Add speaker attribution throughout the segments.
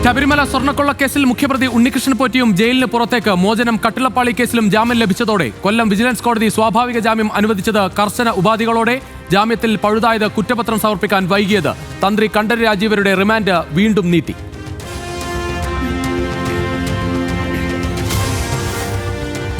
Speaker 1: ശബരിമല സ്വർണ്ണക്കൊള്ളക്കേസിൽ മുഖ്യപ്രതി ഉണ്ണികൃഷ്ണൻ പോറ്റിയും ജയിലിന് പുറത്തേക്ക്. മോചനം കട്ടിളപ്പാളി കേസിലും ജാമ്യം ലഭിച്ചതോടെ കൊല്ലം വിജിലൻസ് കോടതി സ്വാഭാവിക ജാമ്യം അനുവദിച്ചത് കർശന ഉപാധികളോടെ. ജാമ്യത്തിൽ പഴുതായത് കുറ്റപത്രം സമർപ്പിക്കാൻ വൈകിയത്. തന്ത്രി കണ്ഠരര് രാജീവരുടെ റിമാൻഡ് വീണ്ടും നീട്ടി.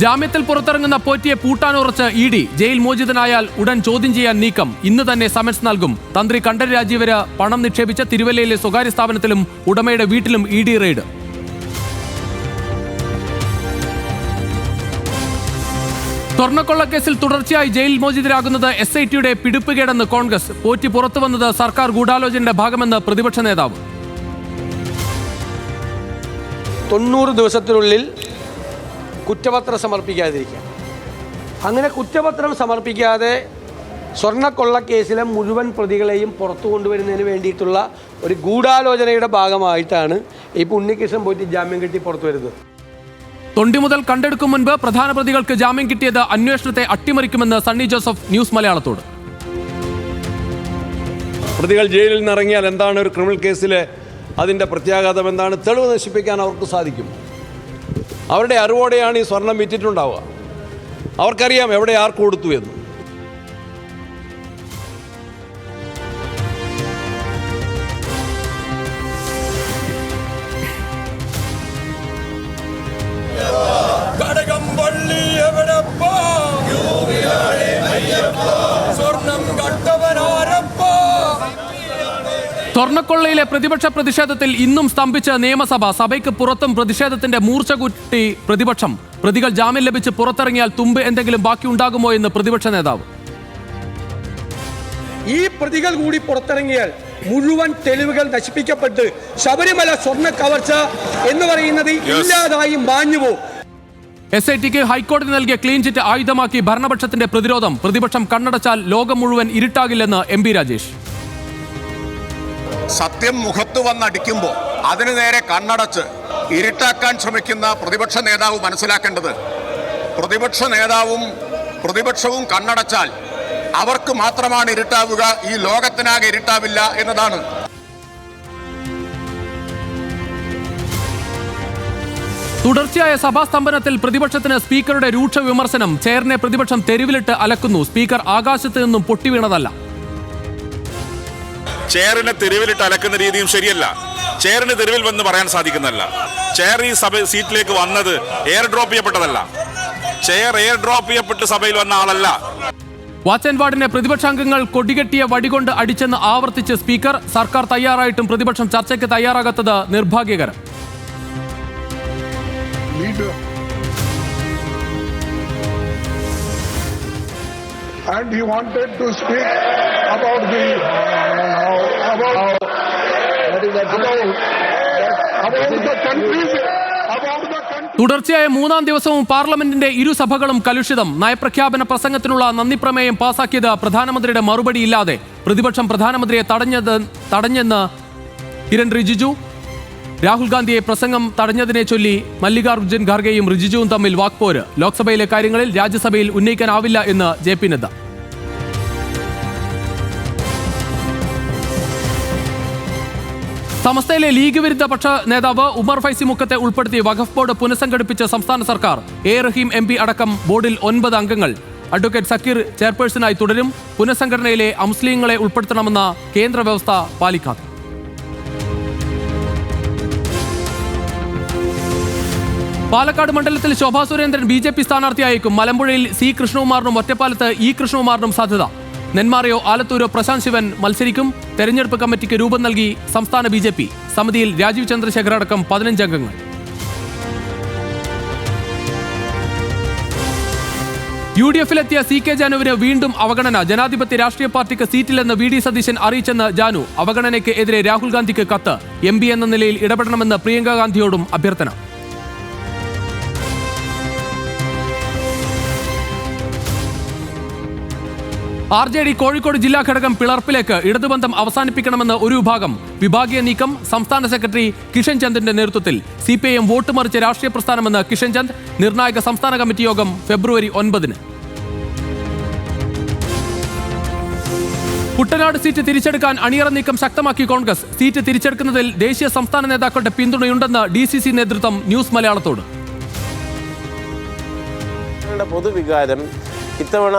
Speaker 1: ജാമ്യത്തിൽ പുറത്തിറങ്ങുന്ന പോറ്റിയെ പൂട്ടാനുറച്ച് ED. ജയിൽ മോചിതനായാൽ ഉടൻ ചോദ്യം ചെയ്യാൻ നീക്കം. ഇന്ന് തന്നെ സമൻസ് നൽകും. തന്ത്രി കണ്ഠരര് രാജീവര് പണം നിക്ഷേപിച്ച തിരുവല്ലയിലെ സ്വകാര്യ സ്ഥാപനത്തിലും ഉടമയുടെ വീട്ടിലും ED റെയ്ഡ്. സ്വർണ്ണക്കൊള്ളക്കേസിൽ തുടർച്ചയായി ജയിൽ മോചിതരാകുന്നത് SITയുടെ പിടിപ്പുകേടെന്ന് കോൺഗ്രസ്. പോറ്റി പുറത്തുവന്നത് സർക്കാർ ഗൂഢാലോചനയുടെ ഭാഗമെന്ന് പ്രതിപക്ഷ നേതാവ്.
Speaker 2: 90 ദിവസത്തിനുള്ളിൽ കുറ്റപത്രം സമർപ്പിക്കാതിരിക്കുക. അങ്ങനെ കുറ്റപത്രം സമർപ്പിക്കാതെ സ്വർണ്ണക്കൊള്ളക്കേസിലെ മുഴുവൻ പ്രതികളെയും പുറത്തു കൊണ്ടുവരുന്നതിന് വേണ്ടിയിട്ടുള്ള ഒരു ഗൂഢാലോചനയുടെ ഭാഗമായിട്ടാണ് ഇപ്പോൾ ഉണ്ണികൃഷ്ണൻ പോറ്റി ജാമ്യം കിട്ടി പുറത്തു വരുന്നത്.
Speaker 1: തൊണ്ടി മുതൽ കണ്ടെടുക്കും മുൻപ് പ്രധാന പ്രതികൾക്ക് ജാമ്യം കിട്ടിയത് അന്വേഷണത്തെ അട്ടിമറിക്കുമെന്ന് സണ്ണി ജോസഫ് ന്യൂസ് മലയാളത്തോട്.
Speaker 3: പ്രതികൾ ജയിലിൽ നിന്നിറങ്ങിയാൽ എന്താണ് ഒരു ക്രിമിനൽ കേസിലെ അതിൻ്റെ പ്രത്യാഘാതം, എന്താണ് തെളിവ് നശിപ്പിക്കാൻ അവർക്ക് സാധിക്കും. അവരുടെ അറിവോടെയാണ് ഈ സ്വർണം വിറ്റിട്ടുണ്ടാവുക. അവർക്കറിയാം എവിടെ ആർക്ക് കൊടുത്തു എന്ന്.
Speaker 1: സ്വർണ്ണക്കൊള്ളയിലെ പ്രതിപക്ഷ പ്രതിഷേധത്തിൽ ഇന്നും സ്തംഭിച്ച് നിയമസഭ. സഭയ്ക്ക് പുറത്തും പ്രതിഷേധത്തിന്റെ മൂർച്ച കൂട്ടി പ്രതിപക്ഷം. പ്രതികൾ ജാമ്യം ലഭിച്ച് പുറത്തിറങ്ങിയാൽ തുമ്പ് എന്തെങ്കിലും ബാക്കി ഉണ്ടാകുമോ എന്ന് പ്രതിപക്ഷ നേതാവ്.
Speaker 2: ഈ പ്രതികൾ കൂടി പുറത്തിറങ്ങിയാൽ മുഴുവൻ തെളിവുകൾ നശിപ്പിക്കപ്പെട്ട് ശബരിമല സ്വർണ്ണ കവർച്ച എന്ന് പറയുന്നത് ഇല്ലാതായി മാഞ്ഞുപോകും.
Speaker 1: SITക്ക് ഹൈക്കോടതി നൽകിയ ക്ലീൻ ചിറ്റ് ആയുധമാക്കി ഭരണപക്ഷത്തിന്റെ പ്രതിരോധം. പ്രതിപക്ഷം കണ്ണടച്ചാൽ ലോകം മുഴുവൻ ഇരുട്ടാകില്ലെന്ന് MP രാജേഷ്.
Speaker 4: സത്യം മുഖത്ത് വന്നടിക്കുമ്പോൾ അതിനു നേരെ കണ്ണടച്ച് ഇരുട്ടാക്കാൻ ശ്രമിക്കുന്ന പ്രതിപക്ഷ നേതാവ് മനസ്സിലാക്കേണ്ടത്, പ്രതിപക്ഷ നേതാവും പ്രതിപക്ഷവും കണ്ണടച്ചാൽ അവർക്ക് മാത്രമാണ് ഇരുട്ടാവുക, ഈ ലോകത്തിനാകെ ഇരുട്ടാവില്ല എന്നതാണ്.
Speaker 1: തുടർച്ചയായ സഭാസ്തംഭനത്തിൽ പ്രതിപക്ഷത്തിന് സ്പീക്കറുടെ രൂക്ഷ വിമർശനം. ചെയറിനെ പ്രതിപക്ഷം തെരുവിലിട്ട് അലക്കുന്നു. സ്പീക്കർ ആകാശത്ത് നിന്നും പൊട്ടിവീണതല്ല.
Speaker 5: ചെയറിനെ തെരുവിലിട്ട് അലക്കുന്ന രീതിയും ശരിയല്ല. ചെയറിന് തെരുവിൽ വന്ന് പറയാൻ സാധിക്കുന്നതല്ല. ചെയർ ഈ സീറ്റിലേക്ക് വന്നത് എയർ ഡ്രോപ്പ് ചെയ്യപ്പെട്ടതല്ല. ചെയർ എയർ ഡ്രോപ്പ് ചെയ്യപ്പെട്ട് സഭയിൽ വന്ന ആളല്ല.
Speaker 1: വാച്ച് ആൻഡ് വാർഡിനെ പ്രതിപക്ഷാംഗങ്ങൾ കൊടികെട്ടിയ വടികൊണ്ട് അടിച്ചെന്ന് ആവർത്തിച്ച് സ്പീക്കർ. സർക്കാർ തയ്യാറായിട്ടും പ്രതിപക്ഷം ചർച്ചയ്ക്ക് തയ്യാറാകാത്തത് നിർഭാഗ്യകരം.
Speaker 6: And he wanted to speak about the countries.
Speaker 1: തുടർച്ചയായ മൂന്നാം ദിവസവും പാർലമെന്റിന്റെ ഇരുസഭകളും കലുഷിതം. നയപ്രഖ്യാപന പ്രസംഗത്തിനുള്ള നന്ദി പ്രമേയം പാസാക്കിയത് പ്രധാനമന്ത്രിയുടെ മറുപടിയില്ലാതെ. പ്രതിപക്ഷം പ്രധാനമന്ത്രിയെ തടഞ്ഞെന്ന് കിരൺ റിജിജു. രാഹുൽ ഗാന്ധിയെ പ്രസംഗം തടഞ്ഞതിനെ ചൊല്ലി മല്ലികാർജ്ജുൻ ഖാർഗെയും റിജിജുവും തമ്മിൽ വാക്പോര്. ലോക്സഭയിലെ കാര്യങ്ങളിൽ രാജ്യസഭയിൽ ഉന്നയിക്കാനാവില്ല എന്ന് JP നദ്ദ. സമസ്തയിലെ ലീഗ് വിരുദ്ധ പക്ഷ നേതാവ് ഉമർ ഫൈസി മുക്കത്തെ ഉൾപ്പെടുത്തി വഖഫ് ബോർഡ് പുനഃസംഘടിപ്പിച്ച സംസ്ഥാന സർക്കാർ. റഹീം MP അടക്കം ബോർഡിൽ 9 അംഗങ്ങൾ. അഡ്വക്കേറ്റ് സക്കീർ ചെയർപേഴ്സണായി തുടരും. പുനഃസംഘടനയിലെ അമുസ്ലിങ്ങളെ ഉൾപ്പെടുത്തണമെന്ന കേന്ദ്ര വ്യവസ്ഥ പാലിക്കാതെ. പാലക്കാട് മണ്ഡലത്തിൽ ശോഭാ സുരേന്ദ്രൻ BJP സ്ഥാനാർത്ഥിയായേക്കും. മലമ്പുഴയിൽ C കൃഷ്ണകുമാറിനും ഒറ്റപ്പാലത്ത് E കൃഷ്ണകുമാറിനും സാധ്യത. നെന്മാറയോ ആലത്തൂരോ പ്രശാന്ത് ശിവൻ മത്സരിക്കും. തെരഞ്ഞെടുപ്പ് കമ്മിറ്റിക്ക് രൂപം നൽകി സംസ്ഥാന BJP. സമിതിയിൽ രാജീവ് ചന്ദ്രശേഖർ അടക്കം 15 അംഗങ്ങൾ. UDF-ലെത്തിയ CK ജാനുവിന് വീണ്ടും അവഗണന. ജനാധിപത്യ രാഷ്ട്രീയ പാർട്ടിക്ക് സീറ്റില്ലെന്ന് VD സതീശൻ അറിയിച്ചെന്ന് ജാനു. അവഗണനയ്ക്ക് എതിരെ രാഹുൽ ഗാന്ധിക്ക് കത്ത്. MP എന്ന നിലയിൽ ഇടപെടണമെന്ന് പ്രിയങ്ക ഗാന്ധിയോടും അഭ്യർത്ഥന. RJD കോഴിക്കോട് ജില്ലാ ഘടകം പിളർപ്പിലേക്ക്. ഇടതുബന്ധം അവസാനിപ്പിക്കണമെന്ന് ഒരു വിഭാഗം. വിഭാഗീയ നീക്കം സംസ്ഥാന സെക്രട്ടറി കിഷൻ ചന്ദിന്റെ നേതൃത്വത്തിൽ. CPIM വോട്ട് മറിച്ച് രാഷ്ട്രീയ പ്രസ്ഥാനമെന്ന് കിഷൻ ചന്ദ്. നിർണായക സംസ്ഥാന കമ്മിറ്റി യോഗം ഫെബ്രുവരി 9-ന്. കുട്ടനാട് സീറ്റ് തിരിച്ചെടുക്കാൻ അണിയറ നീക്കം ശക്തമാക്കി കോൺഗ്രസ്. സീറ്റ് തിരിച്ചെടുക്കുന്നതിൽ ദേശീയ സംസ്ഥാന നേതാക്കളുടെ പിന്തുണയുണ്ടെന്ന് DCC നേതൃത്വം ന്യൂസ് മലയാളത്തോട്.
Speaker 7: പൊതുവികാരം ഇത്തവണ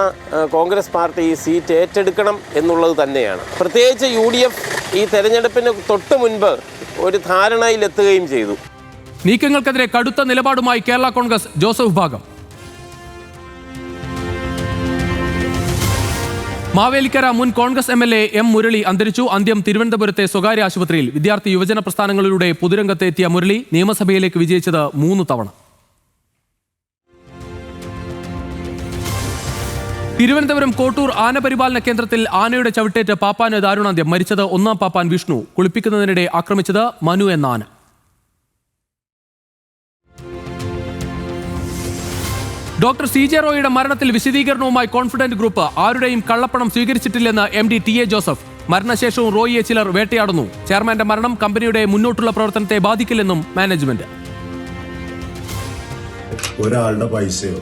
Speaker 7: കോൺഗ്രസ് പാർട്ടി ഈ സീറ്റ് ഏറ്റെടുക്കണം എന്നുള്ളത് തന്നെയാണ്. പ്രത്യേകിച്ച് UDF ഈ തെരഞ്ഞെടുപ്പിന് തൊട്ട് മുൻപ് ഒരു ധാരണയിലെത്തുകയും ചെയ്തു.
Speaker 1: നീക്കങ്ങൾക്കെതിരെ കടുത്ത നിലപാടുമായി കേരള കോൺഗ്രസ് ജോസഫ് വിഭാഗം. മാവേലിക്കര മുൻ കോൺഗ്രസ് MLA M. മുരളി അന്തരിച്ചു. അന്ത്യം തിരുവനന്തപുരത്തെ സ്വകാര്യ ആശുപത്രിയിൽ. വിദ്യാർത്ഥി യുവജന പ്രസ്ഥാനങ്ങളിലൂടെ പൊതുരംഗത്തെത്തിയ മുരളി നിയമസഭയിലേക്ക് വിജയിച്ചത് 3 തവണ. തിരുവനന്തപുരം കോട്ടൂർ ആനപരിപാലന കേന്ദ്രത്തിൽ ആനയുടെ ചവിട്ടേറ്റ് പാപ്പാന് ദാരുണാന്ത്യം. മരിച്ചത് 1ാം പാപ്പാൻ വിഷ്ണു. കുളിപ്പിക്കുന്നതിനിടെ ആക്രമിച്ചത് മനു എന്ന ആന. ഡോക്ടർ CJ റോയിയുടെ മരണത്തിൽ വിശദീകരണവുമായി കോൺഫിഡന്റ് ഗ്രൂപ്പ്. ആരുടെയും കള്ളപ്പണം സ്വീകരിച്ചിട്ടില്ലെന്ന് MD TA ജോസഫ്. മരണശേഷവും റോയിയെ ചിലർ വേട്ടയാടുന്നു. ചെയർമാന്റെ മരണം കമ്പനിയുടെ മുന്നോട്ടുള്ള പ്രവർത്തനത്തെ ബാധിക്കില്ലെന്നും മാനേജ്മെന്റ്.
Speaker 8: ഒരാളുടെ പൈസയോ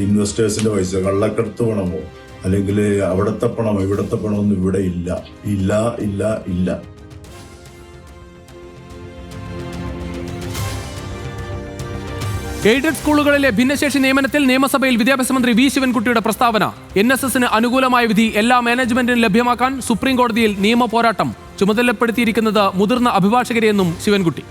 Speaker 8: ഇൻവെസ്റ്റേഴ്സിന്റെ പൈസയോ കള്ളക്കടത്ത് പണമോ അല്ലെങ്കിൽ അവിടുത്തെ പണമോ ഇവിടുത്തെ പണമൊന്നും ഇവിടെ ഇല്ല ഇല്ല ഇല്ല ഇല്ല.
Speaker 1: എയ്ഡഡ് സ്കൂളുകളിലെ ഭിന്നശേഷി നിയമനത്തിൽ നിയമസഭയിൽ വിദ്യാഭ്യാസ മന്ത്രി V. ശിവൻകുട്ടിയുടെ പ്രസ്താവന. NSSന് അനുകൂലമായ വിധി എല്ലാ മാനേജ്മെന്റിനും ലഭ്യമാക്കാൻ സുപ്രീം കോടതിയിൽ നിയമ പോരാട്ടം. ചുമതലപ്പെടുത്തിയിരിക്കുന്നത് മുതിർന്ന അഭിഭാഷകരെയെന്നും ശിവൻകുട്ടി.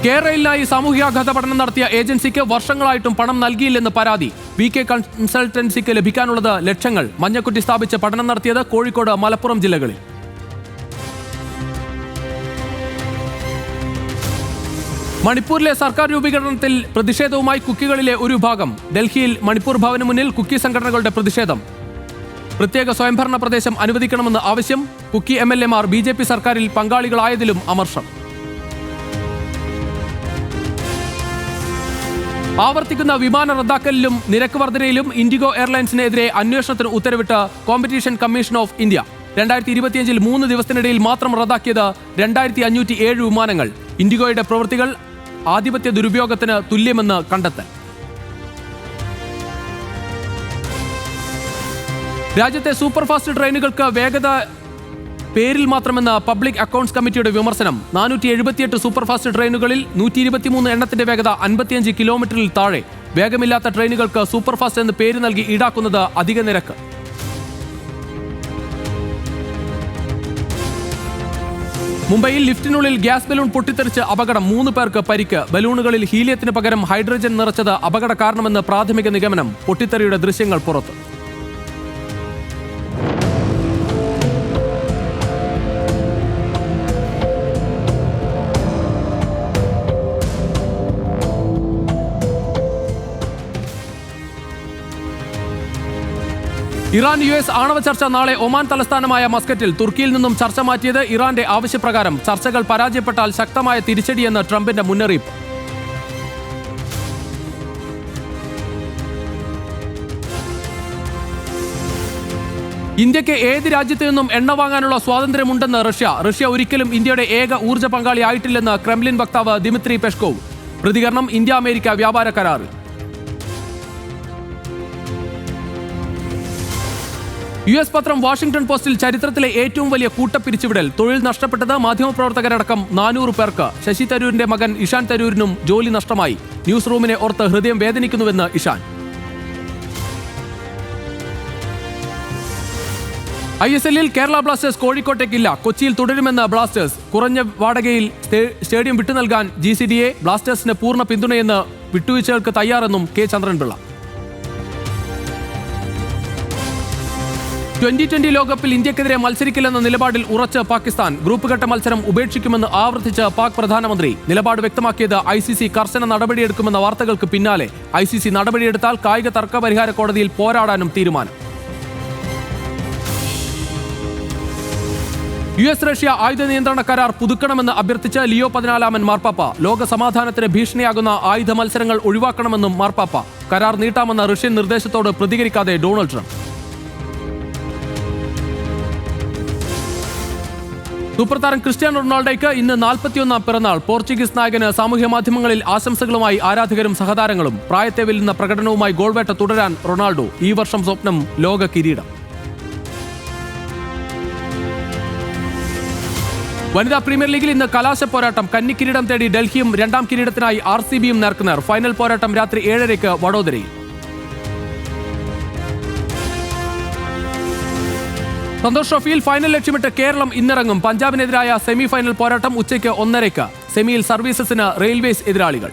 Speaker 1: കേരളയിലായി സാമൂഹികാഘാത പഠനം നടത്തിയ ഏജൻസിക്ക് വർഷങ്ങളായിട്ടും പണം നൽകിയില്ലെന്ന് പരാതി. VK കൺസൾട്ടൻസിക്ക് ലഭിക്കാനുള്ളത് ലക്ഷങ്ങൾ. മഞ്ഞക്കുറ്റി സ്ഥാപിച്ച് പഠനം നടത്തിയത് കോഴിക്കോട്, മലപ്പുറം ജില്ലകളിൽ. മണിപ്പൂരിലെ സർക്കാർ രൂപീകരണത്തിൽ പ്രതിഷേധവുമായി കുക്കികളിലെ ഒരു വിഭാഗം. ഡൽഹിയിൽ മണിപ്പൂർ ഭവന് മുന്നിൽ കുക്കി സംഘടനകളുടെ പ്രതിഷേധം. പ്രത്യേക സ്വയംഭരണ പ്രദേശം അനുവദിക്കണമെന്ന് ആവശ്യം. കുക്കി MLA മാർ BJP സർക്കാരിൽ പങ്കാളികളായതിലും അമർഷം. ആവർത്തിക്കുന്ന വിമാന റദ്ദാക്കലിലും നിരക്ക് വർധനയിലും ഇൻഡിഗോ എയർലൈൻസിനെതിരെ അന്വേഷണത്തിന് ഉത്തരവിട്ട് കോമ്പറ്റീഷൻ കമ്മീഷൻ ഓഫ് ഇന്ത്യ. 2025 3 ദിവസത്തിനിടയിൽ മാത്രം റദ്ദാക്കിയത് 2507 വിമാനങ്ങൾ. ഇൻഡിഗോയുടെ പ്രവൃത്തികൾ ആധിപത്യ ദുരുപയോഗത്തിന് തുല്യമെന്ന് കണ്ടെത്തൽ. രാജ്യത്തെ സൂപ്പർഫാസ്റ്റ് ട്രെയിനുകൾക്ക് വേഗത പേരിൽ മാത്രമെന്ന് പബ്ലിക് അക്കൗണ്ട്സ് കമ്മിറ്റിയുടെ വിമർശനം. 478 സൂപ്പർഫാസ്റ്റ് ട്രെയിനുകളിൽ 123 എണ്ണത്തിന്റെ വേഗത 55 കിലോമീറ്ററിൽ താഴെ. വേഗമില്ലാത്ത ട്രെയിനുകൾക്ക് സൂപ്പർഫാസ്റ്റ് എന്ന് പേര് നൽകി ഈടാക്കുന്നത് അധിക നിരക്ക്. മുംബൈയിൽ ലിഫ്റ്റിനുള്ളിൽ ഗ്യാസ് ബലൂൺ പൊട്ടിത്തെറിച്ച് അപകടം. 3 പേർക്ക് പരിക്ക്. ബലൂണുകളിൽ ഹീലിയത്തിന് പകരം ഹൈഡ്രജൻ നിറച്ചത് അപകട കാരണമെന്ന് പ്രാഥമിക നിഗമനം. പൊട്ടിത്തെറിയുടെ ദൃശ്യങ്ങൾ പുറത്ത്. ഇറാൻ US ആണവ ചർച്ച നാളെ ഒമാൻ തലസ്ഥാനമായ മസ്കറ്റിൽ. തുർക്കിയിൽ നിന്നും ചർച്ച മാറ്റിയത് ഇറാന്റെ ആവശ്യപ്രകാരം. ചർച്ചകൾ പരാജയപ്പെട്ടാൽ ശക്തമായ തിരിച്ചടിയെന്ന് ട്രംപിന്റെ മുന്നറിയിപ്പ്. ഇന്ത്യക്ക് ഏത് രാജ്യത്തു നിന്നും എണ്ണ വാങ്ങാനുള്ള സ്വാതന്ത്ര്യമുണ്ടെന്ന് റഷ്യ. റഷ്യ ഒരിക്കലും ഇന്ത്യയുടെ ഏക ഊർജ്ജ പങ്കാളിയായിട്ടില്ലെന്ന് ക്രെംലിൻ വക്താവ് ദിമിത്രി പെസ്കോവ്. പ്രതികരണം ഇന്ത്യ-അമേരിക്ക വ്യാപാര കരാറിൽ. US പത്രം വാഷിംഗ്ടൺ പോസ്റ്റിൽ ചരിത്രത്തിലെ ഏറ്റവും വലിയ കൂട്ടപ്പിരിച്ചുവിടൽ. തൊഴിൽ നഷ്ടപ്പെട്ടത് മാധ്യമപ്രവർത്തകരടക്കം 400 പേർക്ക്. ശശി തരൂരിന്റെ മകൻ ഇഷാൻ തരൂരിനും ജോലി നഷ്ടമായി. ന്യൂസ് റൂമിനെ ഓർത്ത് ഹൃദയം വേദനിക്കുന്നുവെന്ന് ഇഷാൻ. ISLൽ കേരള ബ്ലാസ്റ്റേഴ്സ് കോഴിക്കോട്ടേക്കില്ല. കൊച്ചിയിൽ തുടരുമെന്ന് ബ്ലാസ്റ്റേഴ്സ്. കുറഞ്ഞ വാടകയിൽ സ്റ്റേഡിയം വിട്ടു നൽകാൻ GCDA. ബ്ലാസ്റ്റേഴ്സിന് പൂർണ്ണ പിന്തുണയെന്ന് വിട്ടുവീഴ്ചകൾക്ക് തയ്യാറെന്നും K. ചന്ദ്രൻപിള്ള. 2020 ലോകകപ്പിൽ ഇന്ത്യക്കെതിരെ മത്സരിക്കില്ലെന്ന നിലപാടിൽ ഉറച്ച് പാകിസ്ഥാൻ. ഗ്രൂപ്പ് ഘട്ട മത്സരം ഉപേക്ഷിക്കുമെന്ന് ആവർത്തിച്ച് പാക് പ്രധാനമന്ത്രി. നിലപാട് വ്യക്തമാക്കിയത് ICC കർശന നടപടിയെടുക്കുമെന്ന വാർത്തകൾക്ക് പിന്നാലെ. ICC നടപടിയെടുത്താൽ കായിക തർക്ക പരിഹാര കോടതിയിൽ പോരാടാനും തീരുമാനം. US റഷ്യ ആയുധ നിയന്ത്രണ കരാർ പുതുക്കണമെന്ന് അഭ്യർത്ഥിച്ച് ലിയോ 14 മാർപ്പാപ്പ. ലോക സമാധാനത്തിന് ഭീഷണിയാകുന്ന ആയുധ മത്സരങ്ങൾ ഒഴിവാക്കണമെന്നും മാർപ്പാപ്പ. കരാർ നീട്ടാമെന്ന റഷ്യൻ നിർദ്ദേശത്തോട് പ്രതികരിക്കാതെ ഡൊണാൾഡ് ട്രംപ്. സൂപ്പർ താരം ക്രിസ്ത്യാനോ റൊണാൾഡോയ്ക്ക് ഇന്ന് 41 പിറന്നാൾ. പോർച്ചുഗീസ് നായകന് സാമൂഹ്യ മാധ്യമങ്ങളിൽ ആശംസകളുമായി ആരാധകരും സഹതാരങ്ങളും. പ്രായത്തെ വെല്ലുന്ന പ്രകടനവുമായി ഗോൾവേട്ട തുടരാൻ റൊണാൾഡോ. ഈ വർഷം സ്വപ്നം ലോക കിരീടം. വനിതാ പ്രീമിയർ ലീഗിൽ ഇന്ന് കലാശ പോരാട്ടം. കന്നി കിരീടം തേടി ഡൽഹിയും രണ്ടാം കിരീടത്തിനായി RCBയും നേർക്കുനേർ. ഫൈനൽ പോരാട്ടം രാത്രി 7:30 വഡോദരയിൽ. സന്തോഷ് ട്രോഫിയിൽ ഫൈനൽ ലക്ഷ്യമിട്ട് കേരളം ഇന്നിറങ്ങും. പഞ്ചാബിനെതിരായ സെമി ഫൈനൽ പോരാട്ടം ഉച്ചയ്ക്ക് 1:30. സെമിയിൽ സർവീസസിന് റെയിൽവേസ് എതിരാളികൾ.